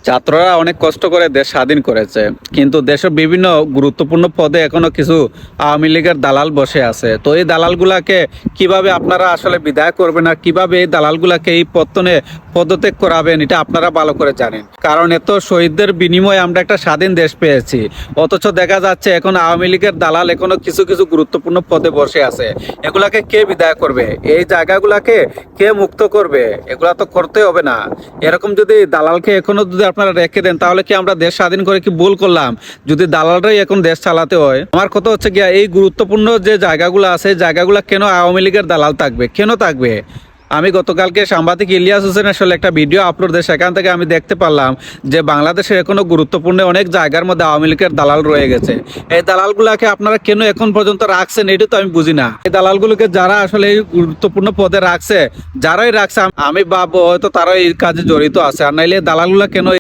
ছাত্ররা অনেক কষ্ট করে দেশ স্বাধীন করেছে, কিন্তু দেশের বিভিন্ন গুরুত্বপূর্ণ পদে এখনো কিছু আওয়ামী লীগের দালাল বসে আছে। তো এই দালালগুলাকে কিভাবে আপনারা আসলে বিদায় করবেন আর কিভাবে এই দালালগুলাকে এই পত্তনে পদত্যাগ করাবেন, এটা আপনারা ভালো করে জানেন। কারণ এত শহীদদের বিনিময়ে আমরা একটা স্বাধীন দেশ পেয়েছি, অথচ দেখা যাচ্ছে এখন আওয়ামী লীগের দালাল এখনো কিছু কিছু গুরুত্বপূর্ণ পদে বসে আছে। এগুলাকে কে বিদায় করবে? এই জায়গাগুলাকে কে মুক্ত করবে? এগুলা তো করতে হবে না। এরকম যদি দালালকে এখনো যদি আপনারা রেখে দেন, তাহলে কি আমরা দেশ স্বাধীন করে কি ভুল করলাম? যদি দালালরাই এখন দেশ চালাতে হয়, আমার কথা হচ্ছে গিয়া এই গুরুত্বপূর্ণ যে জায়গাগুলো আছে, জায়গাগুলো কেন আওয়ামী লীগের দালাল থাকবে? কেন থাকবে? আমি গতকালকে সাংবাদিক ইলিয়াস হোসেনের আসলে একটা ভিডিও আপলোড দেয়, সেখান থেকে আমি দেখতে পারলাম যে বাংলাদেশের এখনো গুরুত্বপূর্ণ অনেক জায়গার মধ্যে আওয়ামী লীগের দালাল রয়ে গেছে। এই দালালগুলাকে আপনারা কেন এখন পর্যন্ত রাখছেন, এটা তো আমি বুঝি না। এই দালালগুলোকে যারা আসলে এই গুরুত্বপূর্ণ পদে রাখছে, যারাই রাখছে, আমি ভাববো হয়তো তারা এই কাজে জড়িত আছে, আর নাইলে দালালগুলা কেন